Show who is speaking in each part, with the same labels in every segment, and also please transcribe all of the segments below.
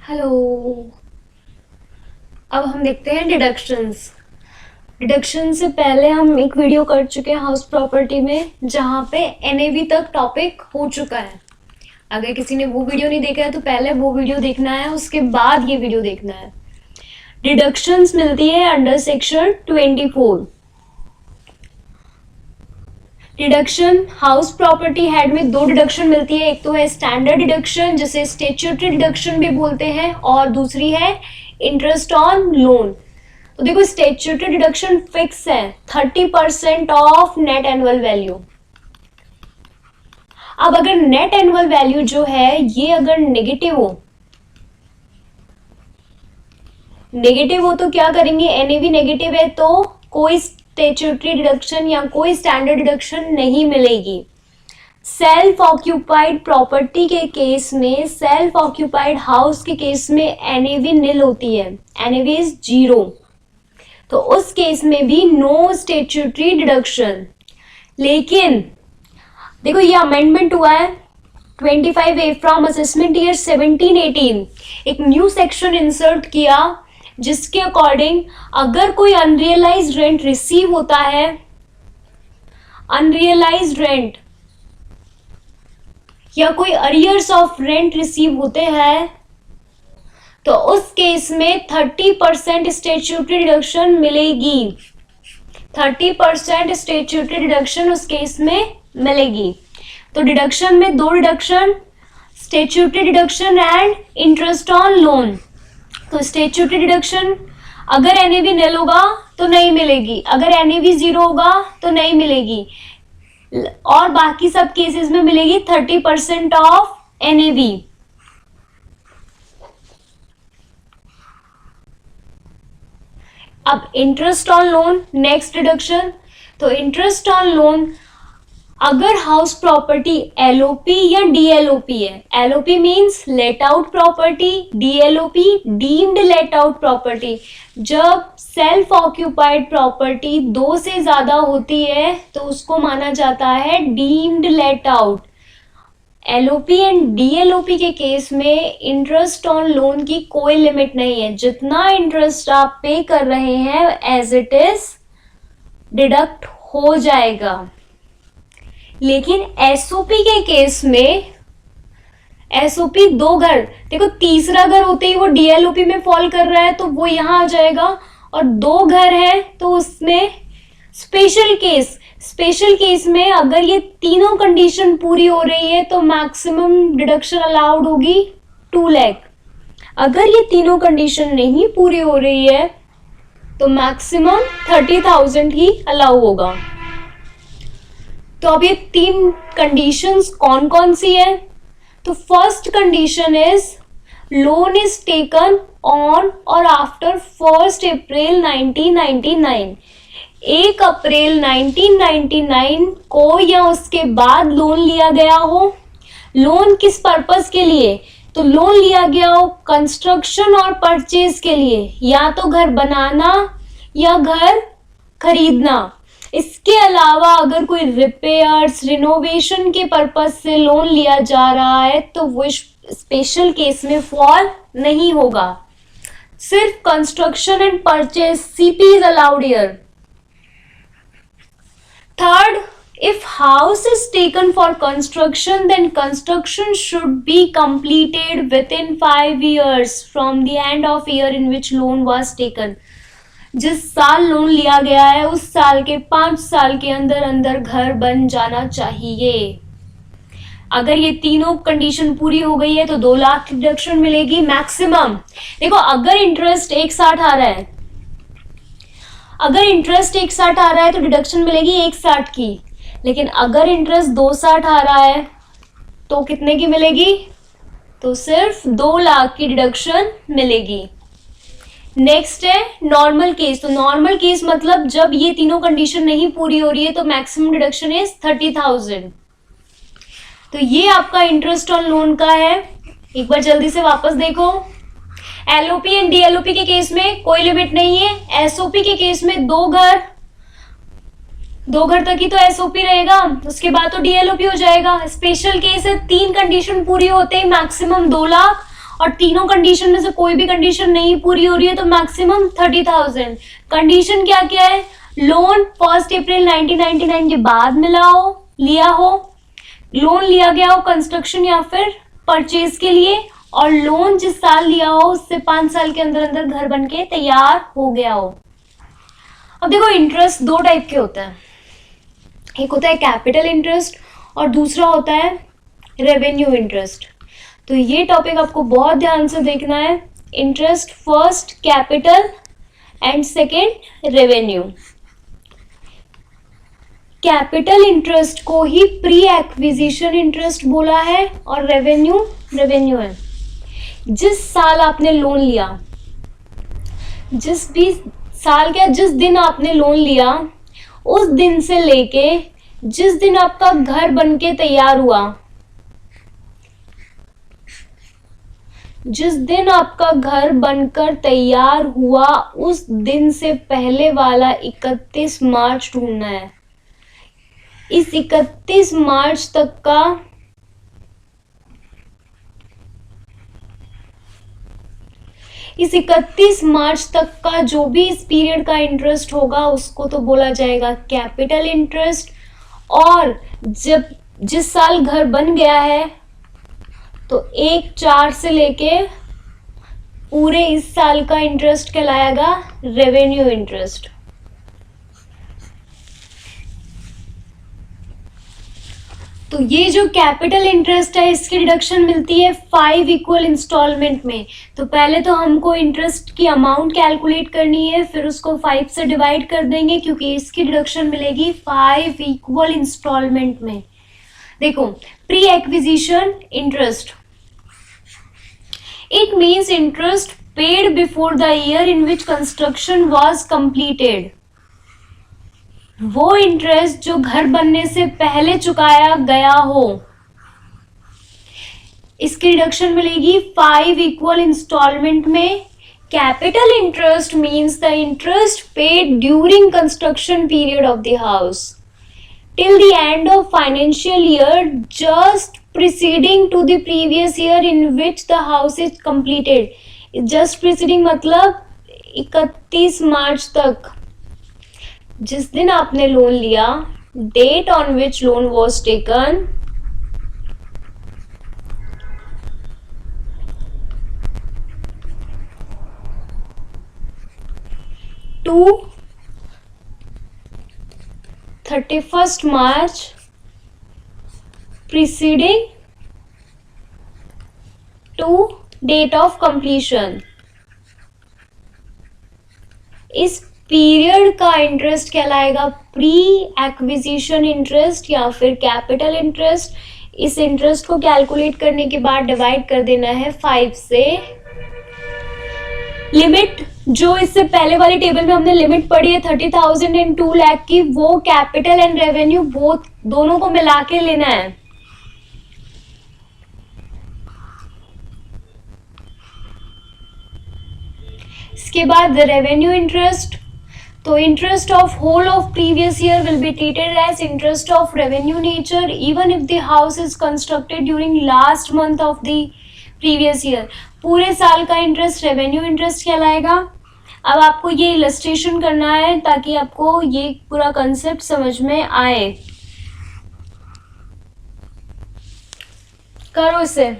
Speaker 1: Hello. अब हम देखते हैं डिडक्शंस। डिडक्शन से पहले हम एक वीडियो कर चुके हैं हाउस प्रॉपर्टी में, जहाँ पे एनएवी तक टॉपिक हो चुका है। अगर किसी ने वो वीडियो नहीं देखा है तो पहले वो वीडियो देखना है, उसके बाद ये वीडियो देखना है। डिडक्शंस मिलती है under section 24। Deduction house property head में दो डिडक्शन मिलती है। एक तो है स्टैंडर्ड डिडक्शन, जिसे स्टैट्यूटरी डिडक्शन भी बोलते हैं, और दूसरी है इंटरेस्ट ऑन लोन। तो देखो, स्टैट्यूटरी डिडक्शन फिक्स है 30% ऑफ नेट एनुअल वैल्यू। अब अगर नेट एनुअल वैल्यू जो है ये अगर नेगेटिव हो तो क्या करेंगे? एनएवी नेगेटिव है तो कोई स्टैट्यूटरी डिडक्शन या कोई स्टैंडर्ड डिडक्शन नहीं मिलेगी। सेल्फ ऑक्यूपाइड प्रॉपर्टी के केस में, सेल्फ ऑक्यूपाइड हाउस के केस में एनएवी निल होती है, एनएवी इज 0। तो उस केस में भी नो स्टैट्यूटरी डिडक्शन। लेकिन देखो, ये अमेंडमेंट हुआ है 25A फ्रॉम असेसमेंट ईयर 17-18। एक न्यू सेक्शन इंसर्ट किया जिसके अकॉर्डिंग अगर कोई अनरियलाइज्ड रेंट रिसीव होता है, अनरियलाइज्ड रेंट या कोई अरियर्स ऑफ रेंट रिसीव होते हैं, तो उस केस में 30% स्टैट्यूटरी डिडक्शन मिलेगी। 30% स्टैट्यूटरी डिडक्शन उस केस में मिलेगी। तो डिडक्शन में दो deduction, statutory deduction and interest on loan. तो स्टैट्यूटरी डिडक्शन अगर एनएवी निल होगा तो नहीं मिलेगी, अगर एनएवी 0 होगा तो नहीं मिलेगी, और बाकी सब केसेस में मिलेगी 30% ऑफ एनएवी। अब interest on loan, next deduction. तो इंटरेस्ट ऑन लोन अगर हाउस प्रॉपर्टी एलओपी या डीएलओपी है, LOP means let out property, DLOP deemed let out property. जब सेल्फ ऑक्यूपाइड प्रॉपर्टी 2 से ज्यादा होती है तो उसको माना जाता है deemed let out. LOP and DLOP के केस में इंटरेस्ट ऑन लोन की कोई लिमिट नहीं है, जितना इंटरेस्ट आप पे कर रहे हैं एज इट इज डिडक्ट हो जाएगा। लेकिन एसओपी के केस में, एसओपी 2 घर, देखो तीसरा घर होते ही वो डीएलओपी में फॉल कर रहा है तो वो यहां आ जाएगा, और 2 घर है तो उसमें स्पेशल केस में अगर ये तीनों कंडीशन पूरी हो रही है तो मैक्सिमम डिडक्शन अलाउड होगी 2 लाख। अगर ये तीनों कंडीशन नहीं पूरी हो रही है तो मैक्सिमम 30,000 ही अलाउ होगा। तो अब ये 3 कंडीशंस कौन कौन सी है? तो first condition is loan is taken on और आफ्टर 1 अप्रैल 1999। 1 अप्रैल 1999 को या उसके बाद लोन लिया गया हो। लोन किस पर्पस के लिए? तो लोन लिया गया हो कंस्ट्रक्शन और परचेज के लिए, या तो घर बनाना या घर खरीदना। इसके अलावा अगर कोई रिपेयर्स, रिनोवेशन के पर्पस से लोन लिया जा रहा है तो वो स्पेशल केस में फॉल नहीं होगा। सिर्फ construction and purchase CP is allowed here. Third, if house is taken for construction, then construction should be completed within 5 years from the end of year in which loan was taken. जिस साल loan लिया गया है उस साल के 5 साल के अंदर अंदर घर बन जाना चाहिए। अगर ये तीनों कंडीशन पूरी हो गई है तो 2 लाख की डिडक्शन मिलेगी मैक्सिमम। देखो, अगर इंटरेस्ट 160 आ रहा है, अगर इंटरेस्ट 160 आ रहा है तो डिडक्शन मिलेगी 160 की। लेकिन अगर इंटरेस्ट 260 आ रहा है तो कितने की मिलेगी? तो सिर्फ 2 लाख की डिडक्शन मिलेगी। नेक्स्ट है नॉर्मल केस। तो नॉर्मल केस मतलब जब ये तीनों कंडीशन नहीं पूरी हो रही है तो मैक्सिमम डिडक्शन इज 30,000। तो ये आपका इंटरेस्ट ऑन लोन का है। एक बार जल्दी से वापस देखो। एलओपी एंड डीएलओपी के केस में कोई लिमिट नहीं है। एसओपी के केस में 2 घर तक ही तो एसओपी रहेगा, उसके बाद तो डीएलओपी हो जाएगा। स्पेशल केस है 3 कंडीशन पूरी होते ही मैक्सिमम 2 लाख, और तीनों कंडीशन में से कोई भी कंडीशन नहीं पूरी हो रही है तो मैक्सिमम 30,000। कंडीशन क्या क्या है? लोन 1 अप्रैल 1999 के बाद लिया हो, लोन लिया गया हो कंस्ट्रक्शन या फिर परचेज के लिए, और लोन जिस साल लिया हो उससे 5 साल के अंदर अंदर घर बनके तैयार हो गया हो। अब देखो, इंटरेस्ट दो टाइप के होते हैं, एक होता है कैपिटल इंटरेस्ट और दूसरा होता है रेवेन्यू इंटरेस्ट। तो ये टॉपिक आपको बहुत ध्यान से देखना है। Interest first capital and second revenue. Capital interest को ही प्री एक्विजिशन इंटरेस्ट बोला है और रेवेन्यू है। जिस साल आपने लोन लिया, जिस दिन आपने लोन लिया उस दिन से लेके जिस दिन आपका घर बनके तैयार हुआ, जिस दिन आपका घर बनकर तैयार हुआ उस दिन से पहले वाला 31 मार्च ढूंढना है। इस 31 मार्च तक का जो भी इस पीरियड का इंटरेस्ट होगा उसको तो बोला जाएगा कैपिटल इंटरेस्ट। और जब जिस साल घर बन गया है तो 1/4 से लेके पूरे इस साल का इंटरेस्ट कहलाएगा रेवेन्यू इंटरेस्ट। तो ये जो कैपिटल इंटरेस्ट है इसकी डिडक्शन मिलती है 5 इक्वल इंस्टॉलमेंट में। तो पहले तो हमको इंटरेस्ट की अमाउंट कैलकुलेट करनी है, फिर उसको 5 से डिवाइड कर देंगे क्योंकि इसकी डिडक्शन मिलेगी 5 इक्वल इंस्टॉलमेंट में। देखो, pre acquisition interest, it means interest paid before the year in which construction was completed. वो इंटरेस्ट जो घर बनने से पहले चुकाया गया हो, इसकी रिडक्शन मिलेगी 5 इक्वल इंस्टॉलमेंट में। Capital interest means the interest paid during construction period of the house till the end of financial year just preceding to the previous year in which the house is completed. just preceding मतलब 31 मार्च तक, जिस दिन आपने loan लिया, date on which loan was taken, to 31st March preceding to date of completion। इस period का interest कहलाएगा pre acquisition interest या फिर कैपिटल इंटरेस्ट। इस इंटरेस्ट को कैलकुलेट करने के बाद डिवाइड कर देना है 5 से। लिमिट जो इससे पहले वाली टेबल में हमने लिमिट पढ़ी है 30,000 एंड 2 लाख की, वो कैपिटल एंड रेवेन्यू दोनों को मिला के लेना है। इसके बाद रेवेन्यू इंटरेस्ट, तो interest of whole of previous year will be treated as interest of revenue nature even if the house is constructed during last month of the previous year. पूरे साल का इंटरेस्ट रेवेन्यू इंटरेस्ट कहलाएगा। अब आपको ये illustration करना है ताकि आपको ये पूरा कंसेप्ट समझ में आए। करो इसे।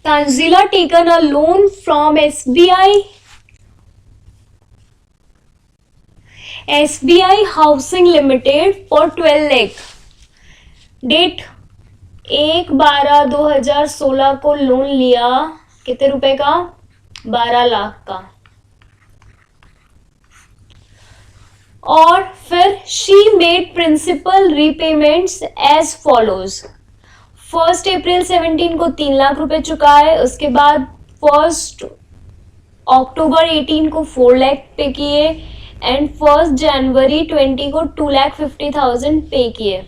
Speaker 1: Tanzila taken a loan from SBI Housing Limited for 12 lakh। Date 1/12/2016 को लोन लिया, कितने रुपए का? 12 लाख का। और फिर she made principal repayments as follows. 1 अप्रैल 17 को 3 लाख रुपए चुकाए, उसके बाद 1 अक्टूबर 18 को 4 लाख पे किए एंड 1 जनवरी 20 को 2,50,000 पे किए।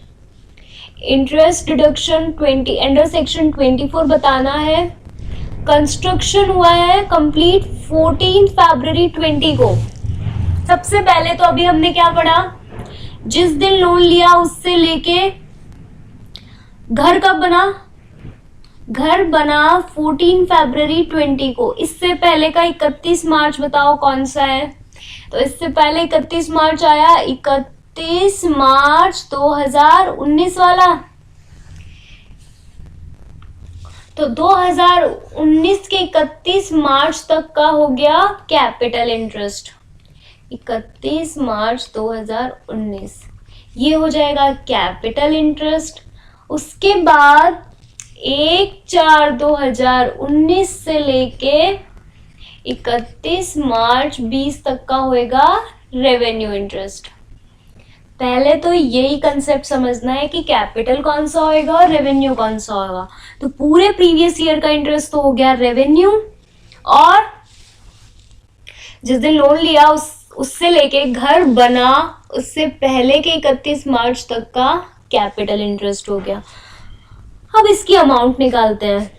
Speaker 1: इंटरेस्ट डिडक्शन 20 अंडर सेक्शन 24 बताना है। कंस्ट्रक्शन हुआ है कंप्लीट 14 फरवरी 20 को। सबसे पहले तो अभी हमने क्या पढ़ा, जिस दिन लोन लिया उससे लेके घर कब बना, घर बना 14 फरवरी 20 को, इससे पहले का 31 मार्च बताओ कौन सा है? तो इससे पहले 31 मार्च आया, 31 मार्च 2019 वाला। तो 2019 के 31 मार्च तक का हो गया कैपिटल इंटरेस्ट। 31 मार्च 2019 ये हो जाएगा कैपिटल इंटरेस्ट। उसके बाद 1/4/2019 से लेके 31 मार्च 20 तक का होएगा रेवेन्यू इंटरेस्ट। पहले तो यही कंसेप्ट समझना है कि कैपिटल कौन सा होएगा और रेवेन्यू कौन सा होगा। तो पूरे प्रीवियस ईयर का इंटरेस्ट तो हो गया रेवेन्यू, और जिस दिन लोन लिया उससे लेके घर बना उससे पहले के 31 मार्च तक का कैपिटल इंटरेस्ट हो गया। अब इसकी अमाउंट निकालते हैं।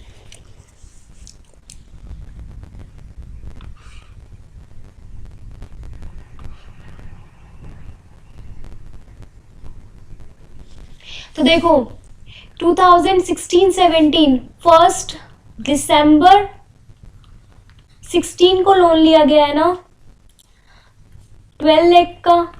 Speaker 1: तो देखो 2016-17 1 दिसंबर 16 को लोन लिया गया है ना 12 लाख का।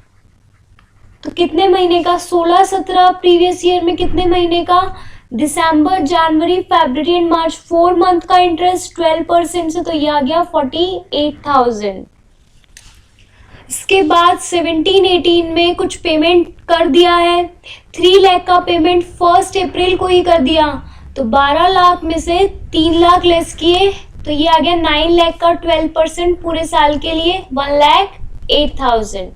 Speaker 1: तो कितने महीने का? 16-17। प्रीवियस ईयर में कितने महीने का? दिसंबर, जनवरी, फरवरी एंड मार्च, 4 मंथ का इंटरेस्ट 12% से, तो ये आ गया 48,000। इसके बाद 17-18 में कुछ पेमेंट कर दिया है, 3 लाख का पेमेंट 1 अप्रैल को ही कर दिया, तो 12 लाख में से 3 लाख लेस किए, तो ये आ गया 9 लाख का 12% पूरे साल के लिए 1,08,000।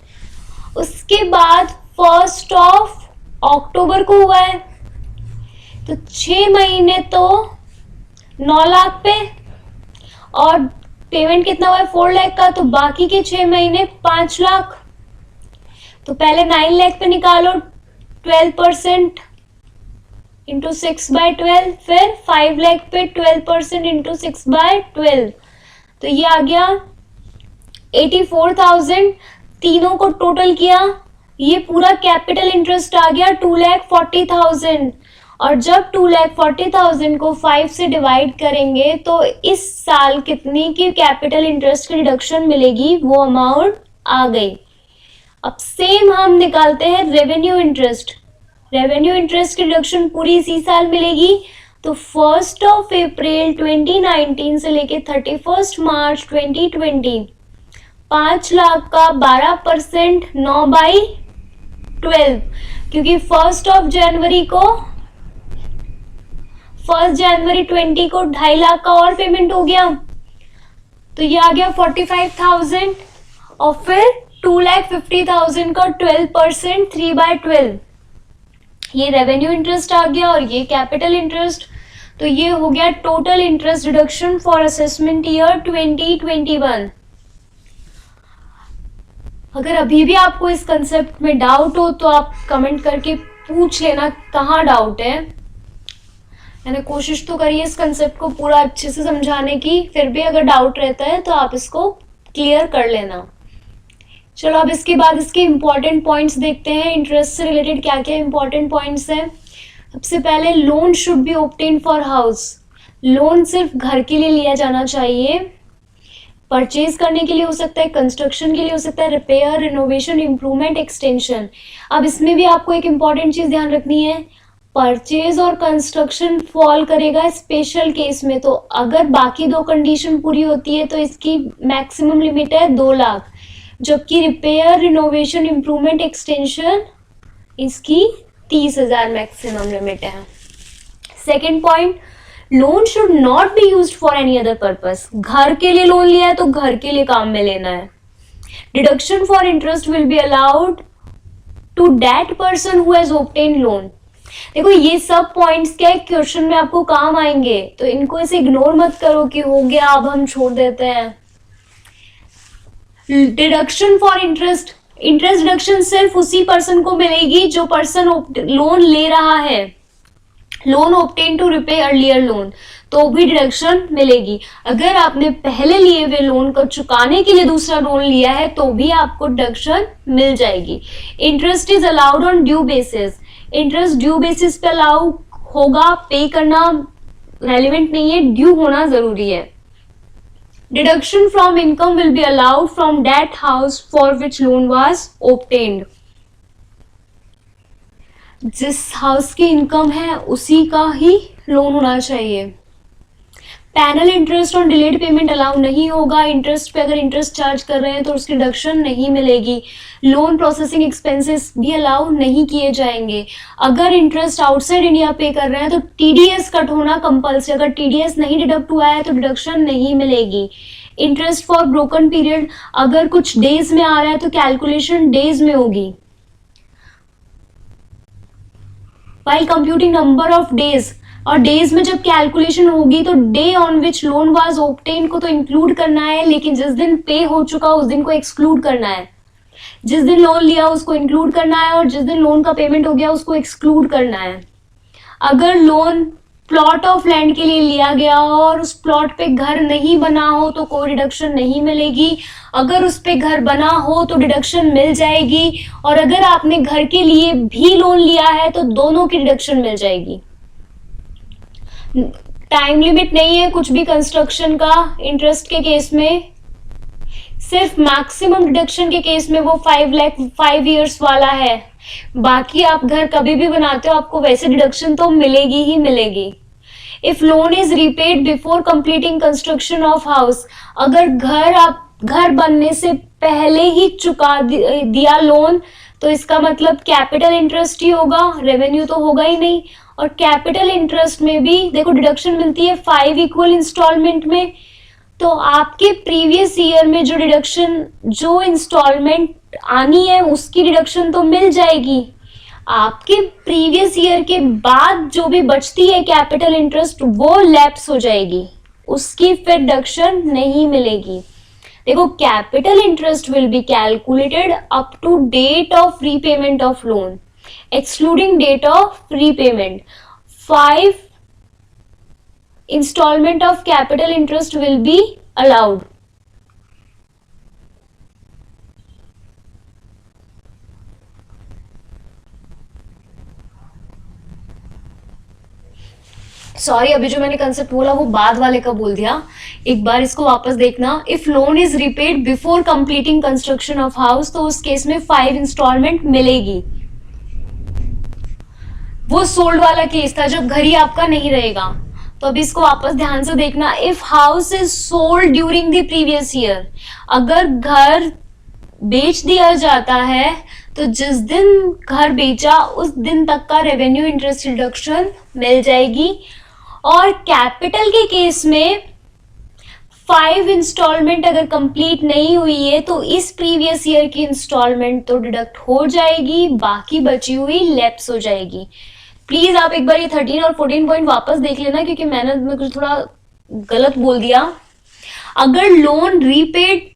Speaker 1: उसके बाद 1 अक्टूबर को हुआ है, तो 6 महीने तो 9 लाख पे, और पेमेंट कितना हुआ है 4 लाख का, तो बाकी के 6 महीने 5 लाख। तो पहले 9 लाख पे निकालो 12% इंटू 6/12, फिर 5 लाख पे 12% इंटू 6/12, तो ये आ गया 84,000। तीनों को टोटल किया, ये पूरा कैपिटल इंटरेस्ट आ गया 2,40,000। और जब 2,40,000 को 5 से डिवाइड करेंगे तो इस साल कितनी की कैपिटल इंटरेस्ट की डिडक्शन मिलेगी वो अमाउंट आ गई। अब सेम हम निकालते हैं रेवेन्यू इंटरेस्ट। रेवेन्यू इंटरेस्ट की डिडक्शन पूरी इसी साल मिलेगी, तो 1 अप्रैल 2019 से लेके 31 मार्च 2020 5 लाख का 12% 9/12, क्योंकि 1 जनवरी 20 को 2.5 लाख का और पेमेंट हो गया, तो ये आ गया 45,000, और फिर 2,50,000 का 12% 3/12, ये रेवेन्यू इंटरेस्ट आ गया, और ये कैपिटल इंटरेस्ट। तो ये हो गया total interest deduction for assessment year 2021। अगर अभी भी आपको इस कंसेप्ट में डाउट हो तो आप कमेंट करके पूछ लेना कहाँ डाउट है। मैंने कोशिश तो करी है इस कंसेप्ट को पूरा अच्छे से समझाने की, फिर भी अगर डाउट रहता है तो आप इसको क्लियर कर लेना। चलो अब इसके बाद इसके इम्पोर्टेंट पॉइंट्स देखते हैं। इंटरेस्ट से रिलेटेड क्या क्या इम्पोर्टेंट पॉइंट्स हैं। सबसे पहले loan should be obtain for house. Loan सिर्फ घर के लिए लिया जाना चाहिए, परचेज करने के लिए हो सकता है, कंस्ट्रक्शन के लिए हो सकता है, रिपेयर, रिनोवेशन, इम्प्रूवमेंट, एक्सटेंशन। अब इसमें भी आपको एक इम्पॉर्टेंट चीज ध्यान रखनी है, परचेज और कंस्ट्रक्शन फॉल करेगा स्पेशल केस में। तो अगर बाकी 2 कंडीशन पूरी होती है तो इसकी मैक्सिमम लिमिट है 2 लाख, जबकि रिपेयर, रिनोवेशन, इम्प्रूवमेंट, एक्सटेंशन इसकी 30,000 मैक्सिमम लिमिट है। Second point, loan should not be used for any other purpose. घर के लिए लोन लिया है तो घर के लिए काम में लेना है। Deduction for interest will be allowed to that person who has obtain loan. देखो ये सब पॉइंट्स क्या है क्वेश्चन में आपको काम आएंगे, तो इनको ऐसे इग्नोर मत करो कि हो गया अब हम छोड़ देते हैं। Deduction for interest, interest deduction सिर्फ उसी पर्सन को मिलेगी जो पर्सन लोन ले रहा है। Loan obtain to repay earlier loan, तो भी डिडक्शन मिलेगी। अगर आपने पहले लिए हुए लोन को चुकाने के लिए दूसरा लोन लिया है तो भी आपको डिडक्शन मिल जाएगी। Interest is allowed on due basis. Interest due basis पे अलाउ होगा पे करना रेलिवेंट नहीं है, ड्यू होना जरूरी है। Deduction from income will be allowed from that house for which loan was obtained. जिस हाउस की इनकम है उसी का ही लोन होना चाहिए। Panel interest on delayed payment allow नहीं होगा। इंटरेस्ट पे अगर इंटरेस्ट चार्ज कर रहे हैं तो उसकी डिडक्शन नहीं मिलेगी। लोन प्रोसेसिंग एक्सपेंसेस भी अलाउ नहीं किए जाएंगे। अगर इंटरेस्ट आउटसाइड इंडिया पे कर रहे हैं तो टीडीएस कट होना कंपल्सरी। अगर टीडीएस नहीं डिडक्ट हुआ है तो डिडक्शन नहीं मिलेगी। इंटरेस्ट फॉर ब्रोकन पीरियड अगर कुछ डेज में आ रहा है तो कैलकुलेशन डेज में होगी। While computing number of days, और डेज में जब कैलकुलेशन होगी तो day on which loan was obtain को तो इंक्लूड करना है, लेकिन जिस दिन पे हो चुका उस दिन को एक्सक्लूड करना है। जिस दिन लोन लिया उसको इंक्लूड करना है और जिस दिन लोन का पेमेंट हो गया उसको एक्सक्लूड करना है। अगर लोन प्लॉट ऑफ लैंड के लिए लिया गया हो और उस प्लॉट पे घर नहीं बना हो तो कोई डिडक्शन नहीं मिलेगी। अगर उस पे घर बना हो तो डिडक्शन मिल जाएगी, और अगर आपने घर के लिए भी लोन लिया है तो दोनों की डिडक्शन मिल जाएगी। टाइम लिमिट नहीं है कुछ भी कंस्ट्रक्शन का। इंटरेस्ट के केस में सिर्फ मैक्सिमम डिडक्शन के केस में वो 5 ईयर्स वाला है। बाकी आप घर कभी भी बनाते हो आपको वैसे डिडक्शन तो मिलेगी ही मिलेगी। If loan is repaid before completing construction of house, अगर घर बनने से पहले ही चुका दिया लोन तो इसका मतलब कैपिटल इंटरेस्ट ही होगा, रेवेन्यू तो होगा ही नहीं। और कैपिटल इंटरेस्ट में भी देखो डिडक्शन मिलती है 5 इक्वल इंस्टॉलमेंट में। तो आपके प्रीवियस ईयर में जो इंस्टॉलमेंट आनी है उसकी डिडक्शन तो मिल जाएगी। आपके प्रीवियस ईयर के बाद जो भी बचती है कैपिटल इंटरेस्ट वो लैप्स हो जाएगी, उसकी फिर डिडक्शन नहीं मिलेगी। देखो capital interest will be calculated up to date of repayment of loan excluding date of repayment. 5 installment of capital interest will be allowed. Sorry, अभी जो मैंने कंसेप्ट बोला वो बाद वाले का बोल दिया, एक बार इसको वापस देखना। If loan is repaid before completing construction of house तो उस केस में 5 इंस्टॉलमेंट मिलेगी। वो सोल्ड वाला केस था जब घर ही आपका नहीं रहेगा। तो अभी इसको वापस ध्यान से देखना। If house is sold during the previous year, अगर घर बेच दिया जाता है तो जिस दिन घर बेचा उस दिन तक का रेवेन्यू इंटरेस्ट डिडक्शन मिल जाएगी। और कैपिटल के केस में 5 इंस्टॉलमेंट अगर कंप्लीट नहीं हुई है तो इस प्रीवियस ईयर की इंस्टॉलमेंट तो डिडक्ट हो जाएगी, बाकी बची हुई लैप्स हो जाएगी। प्लीज आप एक बार ये 13 और 14 पॉइंट वापस देख लेना क्योंकि मैंने कुछ थोड़ा गलत बोल दिया। अगर loan repaid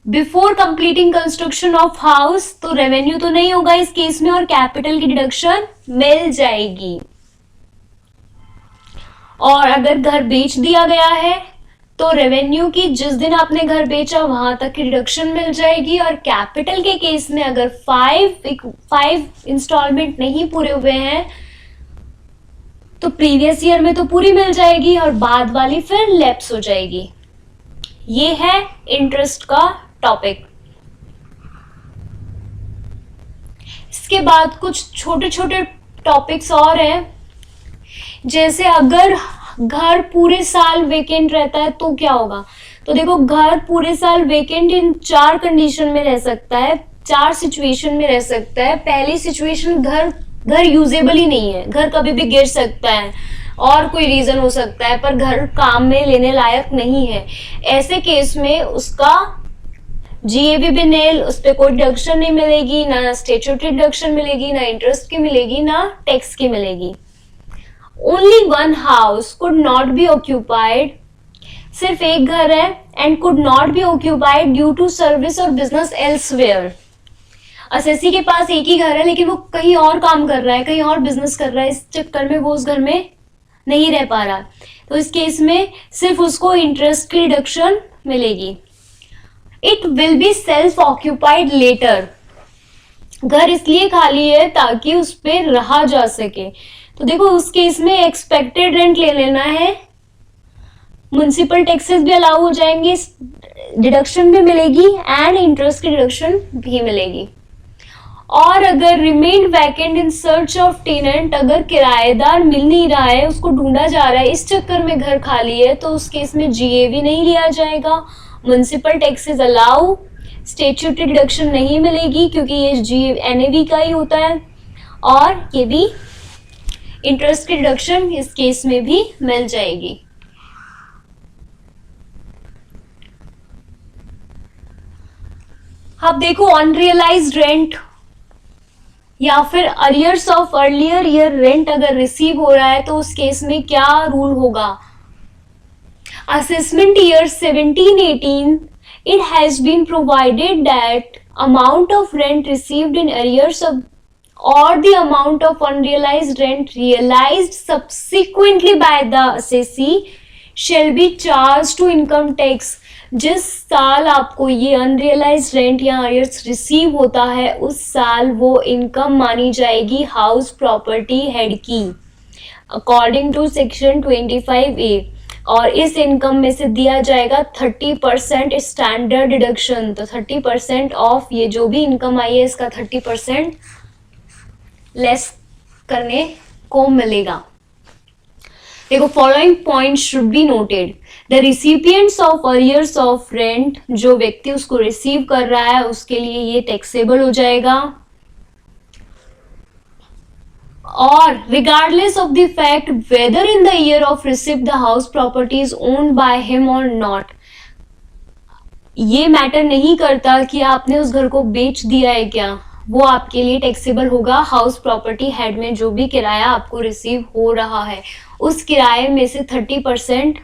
Speaker 1: before completing construction of house तो रेवेन्यू तो नहीं होगा इस केस में और कैपिटल की डिडक्शन मिल जाएगी। और अगर घर बेच दिया गया है तो रेवेन्यू की जिस दिन आपने घर बेचा वहां तक की डिडक्शन मिल जाएगी। और कैपिटल के केस में अगर 5 इंस्टॉलमेंट नहीं पूरे हुए हैं तो प्रीवियस ईयर में तो पूरी मिल जाएगी और बाद वाली फिर लैप्स हो जाएगी। ये है इंटरेस्ट का टॉपिक। इसके बाद कुछ छोटे छोटे टॉपिक्स और हैं, जैसे अगर घर पूरे साल वेकेंट रहता है तो क्या होगा। तो देखो घर पूरे साल वेकेंट इन 4 कंडीशन में रह सकता है, 4 सिचुएशन में रह सकता है। पहली सिचुएशन घर यूजेबल ही नहीं है, घर कभी भी गिर सकता है और कोई रीजन हो सकता है पर घर काम में लेने लायक नहीं है। ऐसे केस में उसका जीएबी भी नेल, उस पर कोई डिडक्शन नहीं मिलेगी, ना स्टैट्यूटरी डिडक्शन मिलेगी, ना इंटरेस्ट की मिलेगी, ना टैक्स की मिलेगी। Only 1 house could not be occupied, सिर्फ एक घर है and could not be occupied due to service और बिजनेस एल्सवेयर। असेसी के पास एक ही घर है लेकिन वो कहीं और काम कर रहा है, कहीं और बिजनेस कर रहा है, इस चक्कर में वो उस घर में नहीं रह पा रहा। तो इस केस में सिर्फ उसको इंटरेस्ट की डिडक्शन मिलेगी। It will be self occupied later, घर इसलिए खाली है ताकि उस पर रहा जा सके। तो देखो उस केस में एक्सपेक्टेड रेंट ले लेना है, म्युनिसिपल टैक्सेस भी अलाउ हो जाएंगे, डिडक्शन भी मिलेगी एंड इंटरेस्ट की डिडक्शन भी मिलेगी। और अगर remain vacant in search of tenant, अगर किराएदार मिल नहीं रहा है, उसको ढूंढा जा रहा है, इस चक्कर में घर खाली है, तो उस केस में जीएवी नहीं लिया जाएगा, municipal taxes allow, statutory deduction नहीं मिलेगी क्योंकि ये जी एनएवी का ही होता है, और ये भी इंटरेस्ट की डिडक्शन इस केस में भी मिल जाएगी। अब देखो अनरियलाइज्ड रेंट या फिर arrears of earlier year rent अगर रिसीव हो रहा है तो उस केस में क्या रूल होगा। Assessment year 17-18 it has been provided that amount of rent received in arrears of or the amount of unrealized rent realized subsequently by the assessee shall be charged to income tax। जिस साल आपको ये unrealised rent या arrears receive होता है उस साल वो इनकम मानी जाएगी हाउस प्रॉपर्टी हेड की अकॉर्डिंग टू सेक्शन 25A, और इस इनकम में से दिया जाएगा 30% स्टैंडर्ड डिडक्शन। तो 30% ऑफ ये जो भी इनकम आई है इसका 30% लेस करने को मिलेगा। देखो following point should be noted, the recipients of arrears of rent, जो व्यक्ति उसको रिसीव कर रहा है उसके लिए ये टैक्सेबल हो जाएगा, और regardless of the fact whether in the year of receipt the house property is owned by him और नॉट। ये मैटर नहीं करता कि आपने उस घर को बेच दिया है क्या, वो आपके लिए टैक्सेबल होगा। हाउस प्रॉपर्टी हेड में जो भी किराया आपको रिसीव हो रहा है उस किराए में से 30%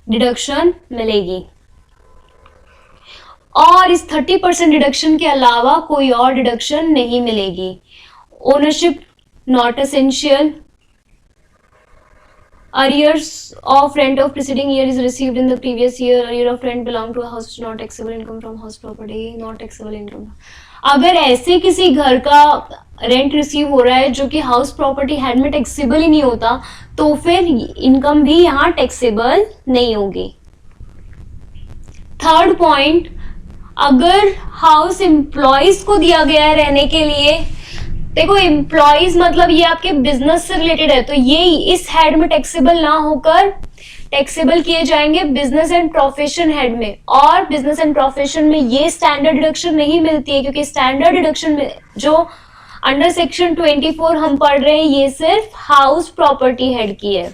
Speaker 1: डिडक्शन मिलेगी, और इस 30% डिडक्शन के अलावा कोई और डिडक्शन नहीं मिलेगी। Ownership not essential, arrears of rent of preceding year is received in the previous year, arrear of rent belong to a house which not taxable income from house property, not taxable income। अगर ऐसे किसी घर का rent receive हो रहा है जो कि हाउस प्रॉपर्टी हेड में टैक्सेबल ही नहीं होता तो फिर इनकम भी यहाँ टैक्सेबल नहीं होगी। थर्ड पॉइंट, अगर हाउस एम्प्लॉयज को दिया गया है रहने के लिए, देखो एम्प्लॉयज मतलब ये आपके बिजनेस से रिलेटेड है तो ये इस हेड में टैक्सेबल ना होकर टैक्सेबल किए जाएंगे बिजनेस एंड प्रोफेशन हेड में, और बिजनेस एंड प्रोफेशन में ये स्टैंडर्ड डिडक्शन नहीं मिलती है क्योंकि स्टैंडर्ड डिडक्शन में जो अंडर सेक्शन 24 हम पढ़ रहे हैं ये सिर्फ हाउस प्रॉपर्टी हेड की है।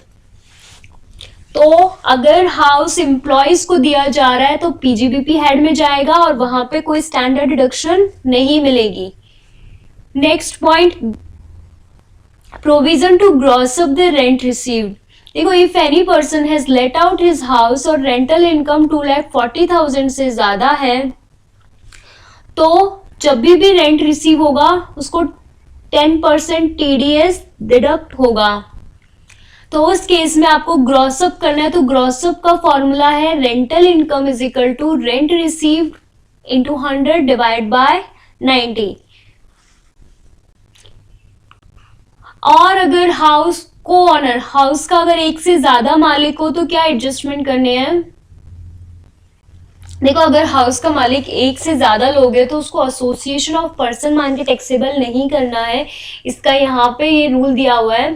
Speaker 1: तो अगर हाउस एम्प्लॉयज को दिया जा रहा है तो पीजीबीपी हेड में जाएगा और वहां पे कोई स्टैंडर्ड डिडक्शन नहीं मिलेगी। Next point, provision to gross up the rent received. देखो if any person has let out his house और रेंटल इनकम 2,40,000 से ज्यादा है तो जब भी रेंट रिसीव होगा उसको 10% टीडीएस डिडक्ट होगा। तो उस केस में आपको ग्रॉस अप करना है, तो ग्रॉस अप का फॉर्मूला है rental income is equal to rent received into 100 divide by 90। और अगर हाउस को ओनर, हाउस का अगर एक से ज्यादा मालिक हो तो क्या एडजस्टमेंट करने हैं। देखो अगर हाउस का मालिक एक से ज्यादा लोग हैं तो उसको एसोसिएशन ऑफ पर्सन मान के टैक्सेबल नहीं करना है, इसका यहाँ पे ये रूल दिया हुआ है।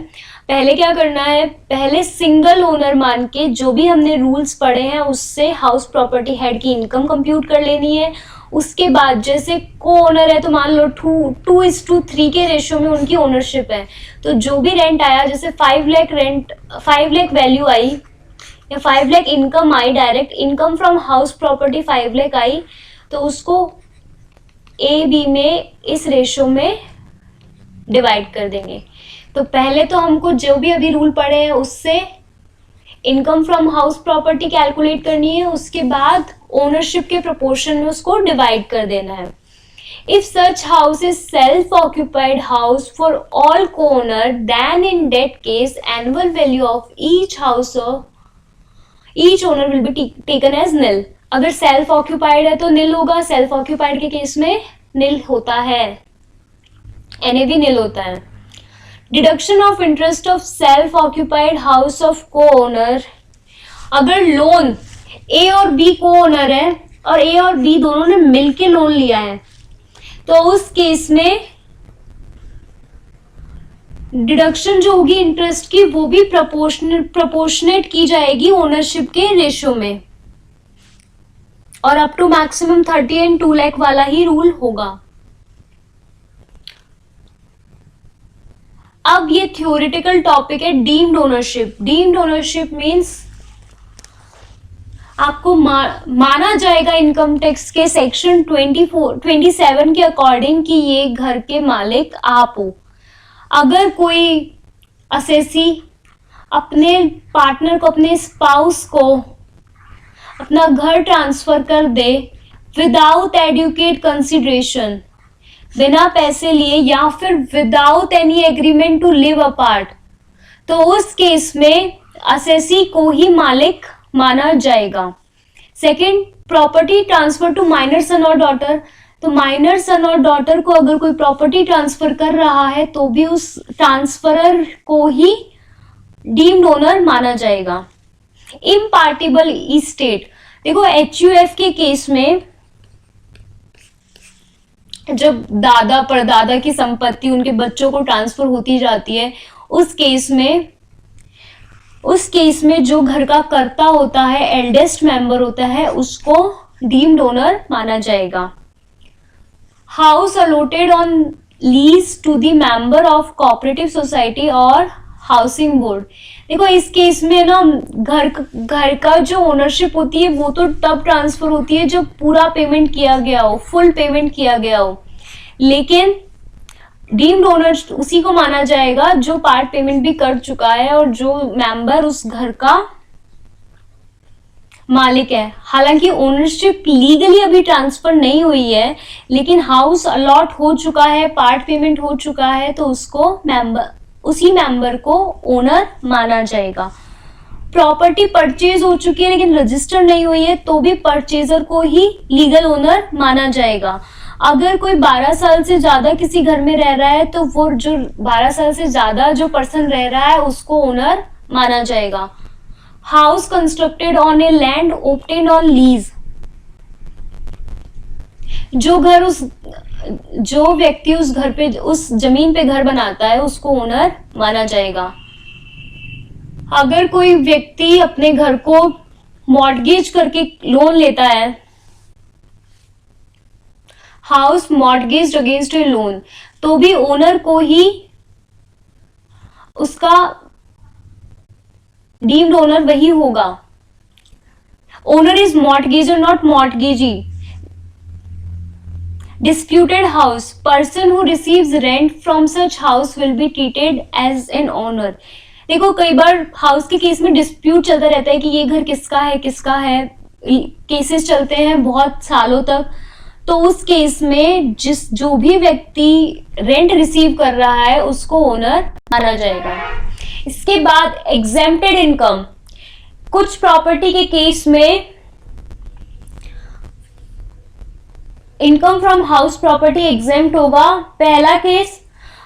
Speaker 1: पहले क्या करना है, पहले सिंगल ओनर मान के जो भी हमने रूल्स पढ़े हैं उससे हाउस प्रॉपर्टी हेड की इनकम कंप्यूट कर लेनी है। उसके बाद जैसे को ओनर है तो मान लो 2:3 के रेशियो में उनकी ओनरशिप है, तो जो भी रेंट आया जैसे 5 लाख वैल्यू आई या 5 लाख इनकम आई, direct income from house property 5 lakh आई, तो उसको ए बी में इस रेशियो में डिवाइड कर देंगे। तो पहले तो हमको जो भी अभी रूल पढ़े हैं उससे income from house property calculate करनी है, उसके बाद ओनरशिप के प्रोपोर्शन में उसको डिवाइड कर देना है। If such house is self occupied house for all co owner then in that case annual value of each house of each owner will be taken as nil. अगर self occupied है तो निल होगा, self occupied के case में निल होता है, NAV निल होता है। Deduction of interest of self occupied house of को ओनर, अगर लोन ए और बी को ओनर है और ए और बी दोनों ने मिलके लोन लिया है, तो उस केस में डिडक्शन जो होगी इंटरेस्ट की वो भी प्रोपोर्शनेट की जाएगी ओनरशिप के रेशियो में, और up to maximum 30 and 2 lakh वाला ही रूल होगा। अब ये थ्योरेटिकल टॉपिक है deemed ownership. Deemed ownership means आपको माना जाएगा इनकम टैक्स के सेक्शन 27 के अकॉर्डिंग कि ये घर के मालिक आप हो। अगर कोई असेसी अपने पार्टनर को, अपने स्पाउस को अपना घर ट्रांसफर कर दे विदाउट एडुकेट कंसिडरेशन, बिना पैसे लिए या फिर without any agreement to live apart, तो उस केस में असेसी को ही मालिक माना जाएगा। Second, property transfer to minor son और डॉटर, तो माइनर सन और डॉटर को अगर कोई प्रॉपर्टी ट्रांसफर कर रहा है तो भी उस ट्रांसफरर को ही डीम्ड ओनर माना जाएगा। इम्पार्टिबल इस्टेट, देखो HUF के केस में जब दादा परदादा की संपत्ति उनके बच्चों को ट्रांसफर होती जाती है, उस केस में जो घर का कर्ता होता है, एल्डेस्ट मेंबर होता है, उसको डीम्ड ओनर माना जाएगा। House allotted on lease to the member of cooperative society और हाउसिंग बोर्ड, देखो इस केस में ना घर का जो ओनरशिप होती है वो तो तब ट्रांसफर होती है जब पूरा पेमेंट किया गया हो, फुल पेमेंट किया गया हो, लेकिन डीम्ड ओनर उसी को माना जाएगा जो पार्ट पेमेंट भी कर चुका है और जो मेंबर उस घर का मालिक है। हालांकि ओनरशिप लीगली अभी ट्रांसफर नहीं हुई है, लेकिन हाउस अलॉट हो चुका है, पार्ट पेमेंट हो चुका है, तो उसी मेंबर को ओनर माना जाएगा। प्रॉपर्टी परचेज हो चुकी है लेकिन रजिस्टर नहीं हुई है, तो भी परचेजर को ही लीगल ओनर माना जाएगा। अगर कोई 12 साल से ज्यादा किसी घर में रह रहा है तो वो जो 12 साल से ज्यादा जो पर्सन रह रहा है उसको ओनर माना जाएगा। House constructed on a land obtain on lease, जो व्यक्ति उस घर पे, उस जमीन पे घर बनाता है उसको ओनर माना जाएगा। अगर कोई व्यक्ति अपने घर को मॉर्टगेज करके लोन लेता है, हाउस मॉर्टगेज अगेंस्ट ए लोन, तो भी ओनर को ही उसका डीम्ड ओनर वही होगा। Owner is mortgager not mortgagee. Disputed house, person who receives rent from such house will be treated as an owner। देखो कई बार हाउस के केस में डिस्प्यूट चलता रहता है कि ये घर किसका है, केसेस चलते हैं बहुत सालों तक, तो उस केस में जो भी व्यक्ति रेंट रिसीव कर रहा है उसको ओनर माना जाएगा। इसके बाद एग्जेम्प्टेड इनकम, कुछ प्रॉपर्टी के केस में income from house property exempt होगा। पहला केस,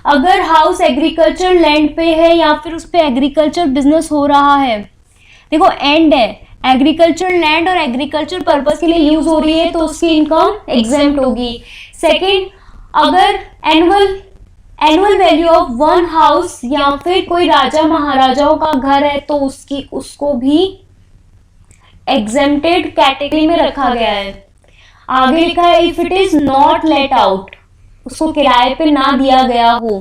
Speaker 1: अगर हाउस एग्रीकल्चर लैंड पे है या फिर उस पे एग्रीकल्चर बिजनेस हो रहा है, देखो एंड है, एग्रीकल्चर लैंड और एग्रीकल्चर पर्पस के लिए यूज हो रही है तो उसकी इनकम एग्जेम्प्ट होगी। सेकंड, अगर annual value of one house या फिर कोई राजा महाराजाओं का घर है तो उसको भी एग्जेम्प्टेड कैटेगरी में रखा गया है। आगे लिखा है if it is not let out, उसको किराए पे ना दिया गया हो।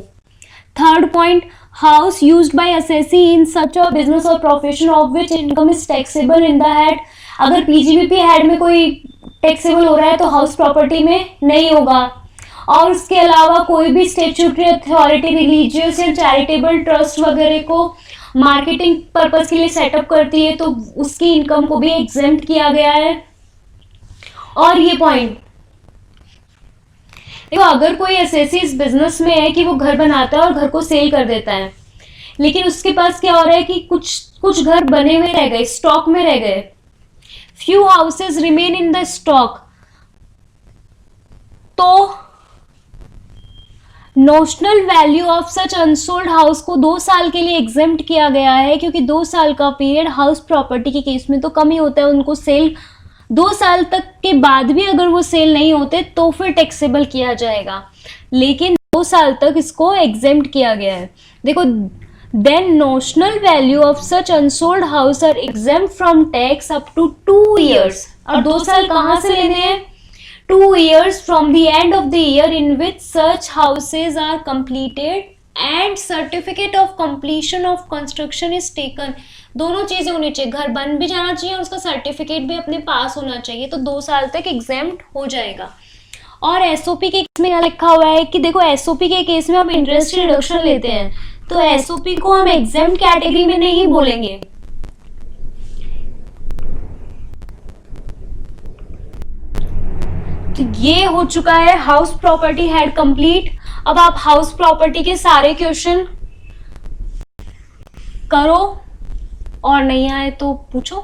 Speaker 1: Third point, house used by assessee in such a business और profession of which income is taxable in the head, अगर पीजीबीपी हेड में कोई टैक्सेबल हो रहा है तो हाउस प्रॉपर्टी में नहीं होगा। और उसके अलावा कोई भी स्टैट्यूटरी अथॉरिटी रिलीजियस या चैरिटेबल ट्रस्ट वगैरह को मार्केटिंग पर्पस के लिए सेटअप करती है तो उसकी इनकम को भी एग्जेम्प्ट किया गया है। और ये पॉइंट देखो, अगर कोई एसएससी इस बिजनेस में है कि वो घर बनाता है और घर को सेल कर देता है, लेकिन उसके पास क्या हो रहा है कि कुछ घर बने हुए रह गए, स्टॉक में रह गए, few houses remain in the stock, तो notional value of such unsold house को 2 साल के लिए एग्जेम्प्ट किया गया है, क्योंकि 2 साल का पीरियड हाउस प्रॉपर्टी के केस में तो कम ही होता है, उनको सेल 2 साल तक के बाद भी अगर वो सेल नहीं होते तो फिर टैक्सेबल किया जाएगा, लेकिन 2 साल तक इसको एग्जेम्प्ट किया गया है। देखो, then notional value of such unsold house are exempt from tax up to 2 years. और 2 साल कहाँ से लेने हैं? 2 years from the end of the year in which such houses are completed and certificate of completion of construction is taken। दोनों चीजें होनी चाहिए, घर बन भी जाना चाहिए और उसका सर्टिफिकेट भी अपने पास होना चाहिए, तो 2 साल तक एग्जेम्प्ट हो जाएगा। और एसओपी के केस में यहाँ लिखा हुआ है कि देखो, एसओपी के केस में हम इंटरेस्ट रिडक्शन लेते हैं, तो एसओपी को हम एग्जेम्प्ट कैटेगरी में नहीं बोलेंगे। तो ये हो चुका है हाउस प्रॉपर्टी हेड कंप्लीट। अब आप हाउस प्रॉपर्टी के सारे क्वेश्चन करो और नहीं आए तो पूछो।